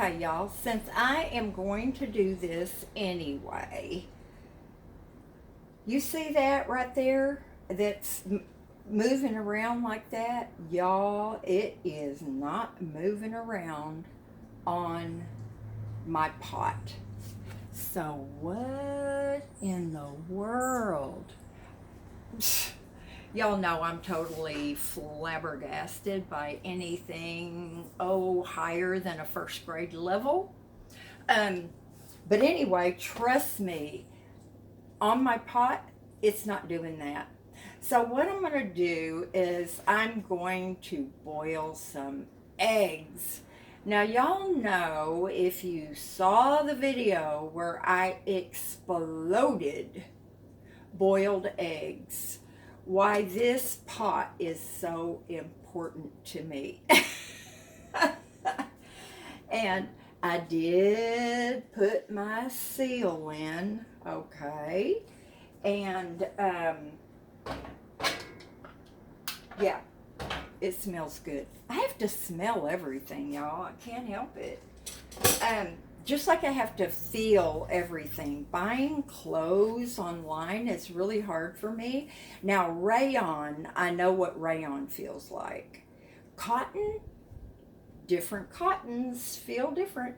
Okay, y'all, since I am going to do this anyway, you see that right there that's moving around like that? Y'all, it is not moving around on my pot. So, what in the world? Y'all know I'm totally flabbergasted by anything, higher than a first grade level. Um, but anyway, trust me, on my pot, it's not doing that. So, what I'm going to do is I'm going to boil some eggs. Now, y'all know if you saw the video where I exploded boiled eggs, why this pot is so important to me. And I did put my seal in, okay, and yeah, it smells good. I have to smell everything, y'all. I can't help it. Just like I have to feel everything. Buying clothes online is really hard for me. Now, rayon, I know what rayon feels like. Cotton, different cottons feel different.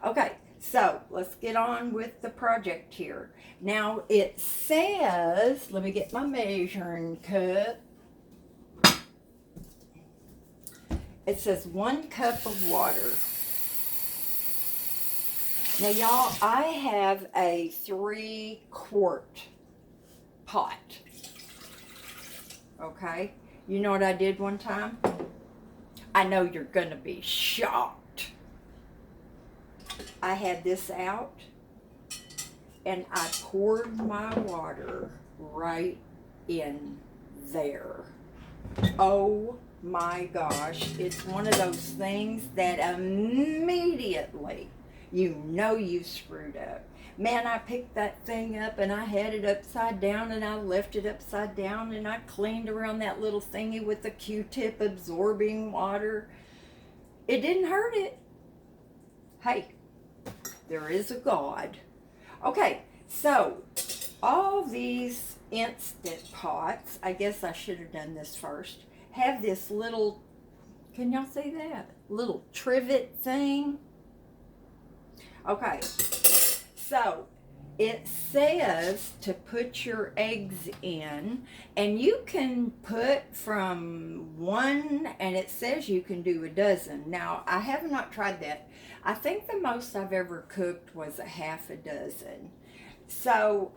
Okay, so let's get on with the project here. Now, it says, let me get my measuring cup. It says 1 cup of water. Now, y'all, I have a 3-quart pot. Okay? You know what I did one time? I know you're going to be shocked. I had this out, and I poured my water right in there. Oh my gosh. It's one of those things that immediately you know you screwed up. Man, I picked that thing up and I had it upside down and I left it upside down and I cleaned around that little thingy with a Q-tip absorbing water. It didn't hurt it. Hey, there is a God. Okay, so all these instant pots, I guess I should have done this first, have this little, can y'all see that? Little trivet thing. Okay, so it says to put your eggs in, and you can put from 1, and it says you can do a dozen. Now, I have not tried that. I think the most I've ever cooked was a half a dozen. So,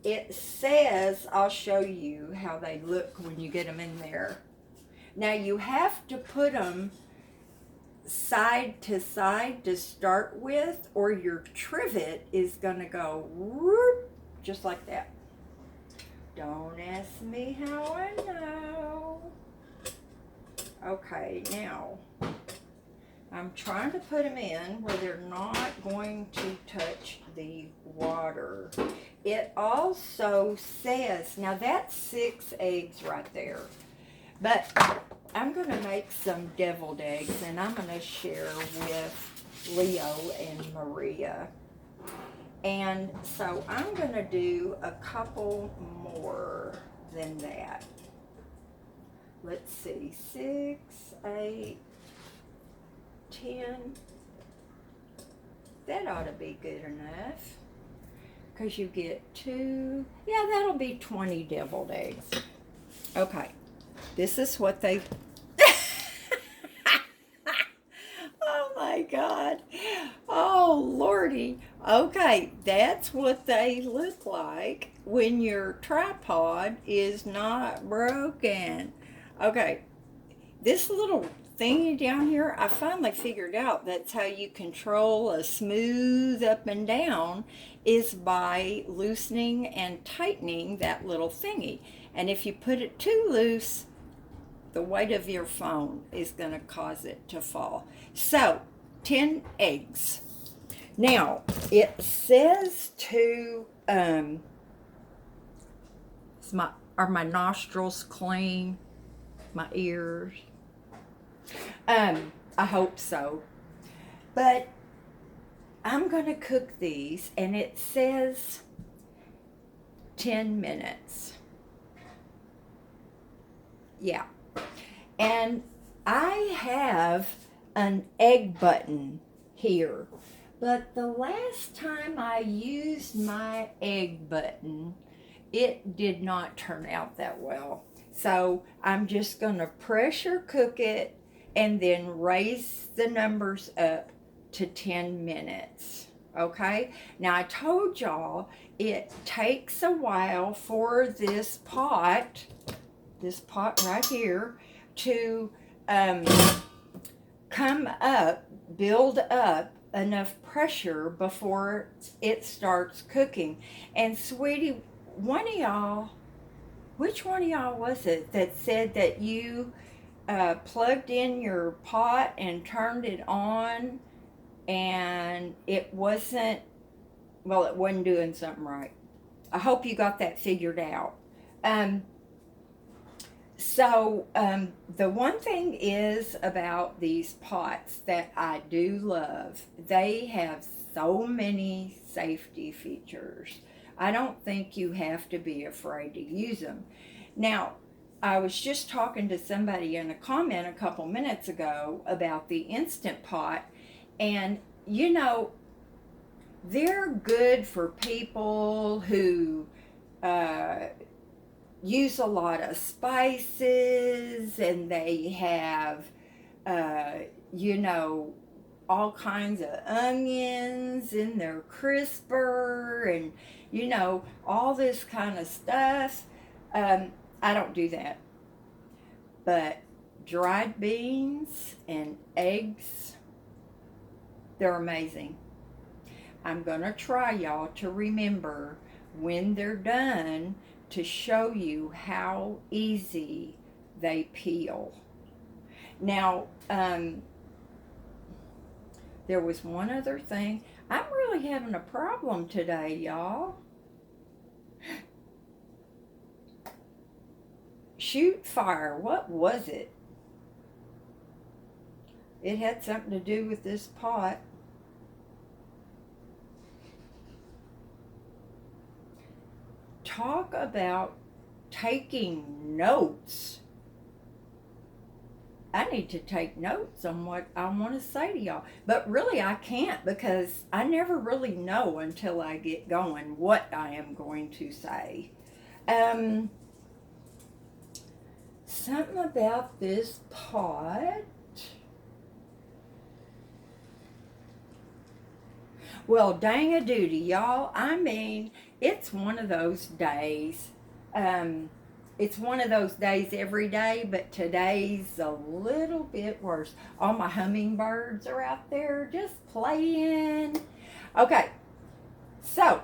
it says, I'll show you how they look when you get them in there. Now, you have to put them side to side to start with, or your trivet is going to go whoop, just like that. Don't ask me how I know. Okay, now I'm trying to put them in where they're not going to touch the water. It also says, now that's 6 eggs right there, but I'm going to make some deviled eggs, and I'm going to share with Leo and Maria. And so I'm going to do a couple more than that. Let's see, 6, 8, 10. That ought to be good enough, because you get 2. Yeah, that'll be 20 deviled eggs. Okay, this is what they... Oh my God. Oh Lordy. Okay, that's what they look like when your tripod is not broken. Okay, this little thingy down here, I finally figured out that's how you control a smooth up and down, is by loosening and tightening that little thingy. And if you put it too loose, the weight of your phone is going to cause it to fall. So, 10 eggs. Now, it says to, are my nostrils clean? My ears? I hope so. But I'm going to cook these, and it says 10 minutes. Yeah. And I have an egg button here. But the last time I used my egg button, it did not turn out that well. So I'm just going to pressure cook it and then raise the numbers up to 10 minutes. Okay? Now I told y'all it takes a while for this pot right here, to come up, build up enough pressure before it starts cooking. And sweetie, which one of y'all was it that said that you plugged in your pot and turned it on and it wasn't doing something right? I hope you got that figured out. So the one thing is about these pots that I do love, they have so many safety features. I don't think you have to be afraid to use them. Now, I was just talking to somebody in a comment a couple minutes ago about the Instant Pot, and you know, they're good for people who use a lot of spices, and they have, you know, all kinds of onions in their crisper, and you know, all this kind of stuff. I don't do that. But dried beans and eggs, they're amazing. I'm going to try, y'all, to remember when they're done to show you how easy they peel. Now, there was one other thing. I'm really having a problem today, y'all. Shoot fire. What was it? It had something to do with this pot. Talk about taking notes. I need to take notes on what I want to say to y'all. But really, I can't, because I never really know until I get going what I am going to say. Something about this pot. Well, dang a duty, y'all. I mean, it's one of those days. It's one of those days every day, but today's a little bit worse. All my hummingbirds are out there just playing. Okay, so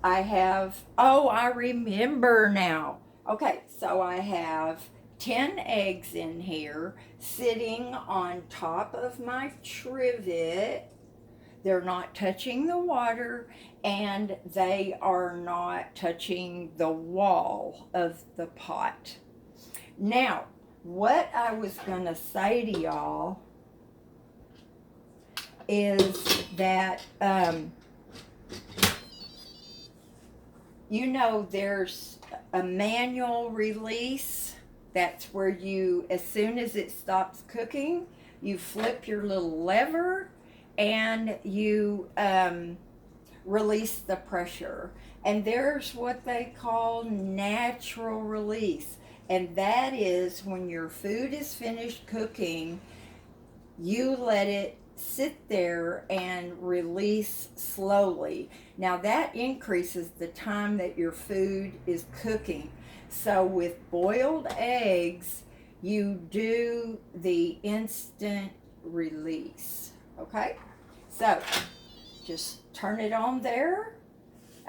I remember now. Okay, so I have 10 eggs in here sitting on top of my trivet. They're not touching the water, and they are not touching the wall of the pot. Now, what I was going to say to y'all is that, you know, there's a manual release. That's where you, as soon as it stops cooking, you flip your little lever and you release the pressure. And there's what they call natural release. And that is when your food is finished cooking, you let it sit there and release slowly. Now that increases the time that your food is cooking. So with boiled eggs, you do the instant release. Okay? So just turn it on there.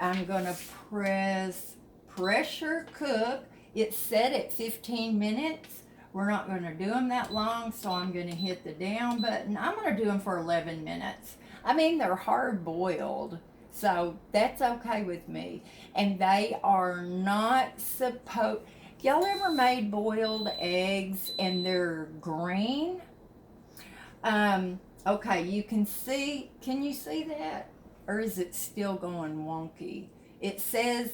I'm going to press pressure cook. It's set at 15 minutes. We're not going to do them that long, so I'm going to hit the down button. I'm going to do them for 11 minutes. I mean, they're hard boiled, so that's okay with me. And they are not supposed... Y'all ever made boiled eggs and they're green? Okay, you can you see that? Or is it still going wonky? It says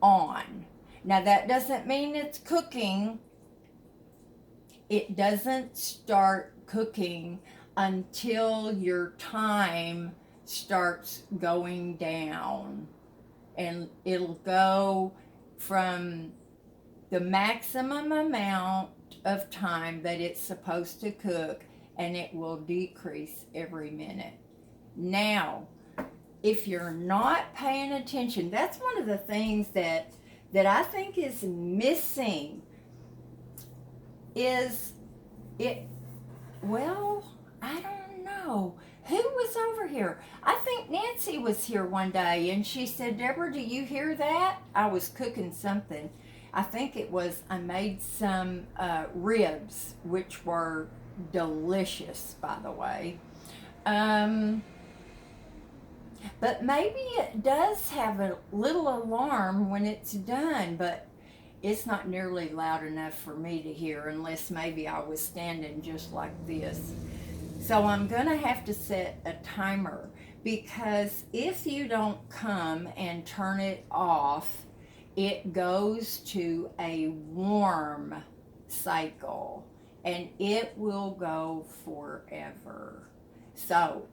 on. Now that doesn't mean it's cooking. It doesn't start cooking until your time starts going down. And it'll go from the maximum amount of time that it's supposed to cook, and it will decrease every minute. Now, if you're not paying attention, that's one of the things that I think is missing is it, well, I don't know. Who was over here? I think Nancy was here one day and she said, Deborah, do you hear that? I was cooking something. I think it was, I made some ribs, which were delicious, by the way. But maybe it does have a little alarm when it's done, but it's not nearly loud enough for me to hear unless maybe I was standing just like this. So I'm going to have to set a timer, because if you don't come and turn it off, it goes to a warm cycle and it will go forever. So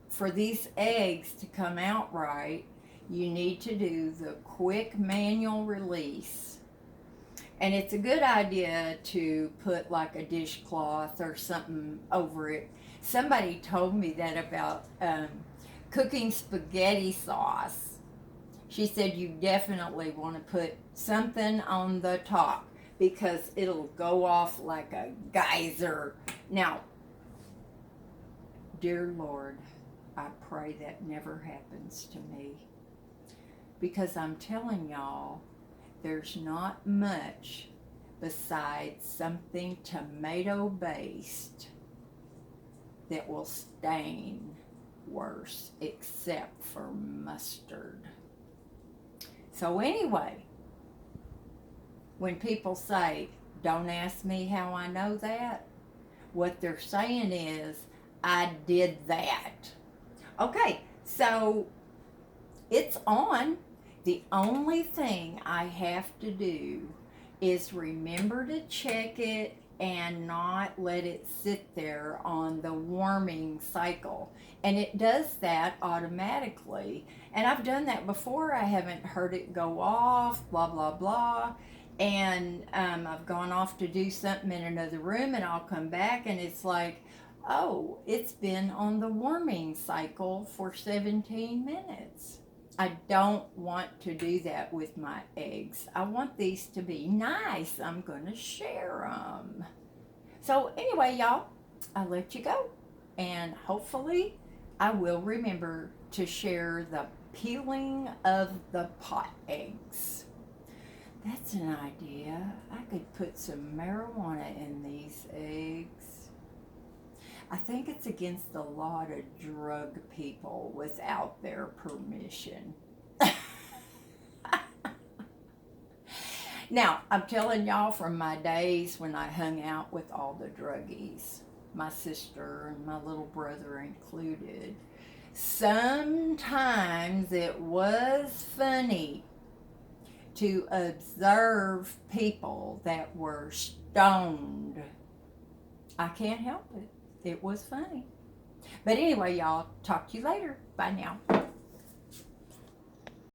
for these eggs to come out right, you need to do the quick manual release. And it's a good idea to put like a dishcloth or something over it. Somebody told me that about cooking spaghetti sauce. She said you definitely want to put something on the top because it'll go off like a geyser. Now, dear Lord, I pray that never happens to me, because I'm telling y'all, there's not much besides something tomato based that will stain worse, except for mustard. So anyway, when people say, don't ask me how I know that, what they're saying is, I did that. Okay, so it's on. The only thing I have to do is remember to check it and not let it sit there on the warming cycle. And it does that automatically. And I've done that before. I haven't heard it go off, blah, blah, blah. And I've gone off to do something in another room, and I'll come back and it's like, oh, it's been on the warming cycle for 17 minutes. I don't want to do that with my eggs. I want these to be nice. I'm going to share them. So anyway, y'all, I'll let you go. And hopefully I will remember to share the peeling of the pot eggs. That's an idea. I could put some marijuana in these eggs. I think it's against the law to drug people without their permission. Now, I'm telling y'all from my days when I hung out with all the druggies, my sister and my little brother included, sometimes it was funny to observe people that were stoned. I can't help it. It was funny. But anyway, y'all, talk to you later. Bye now.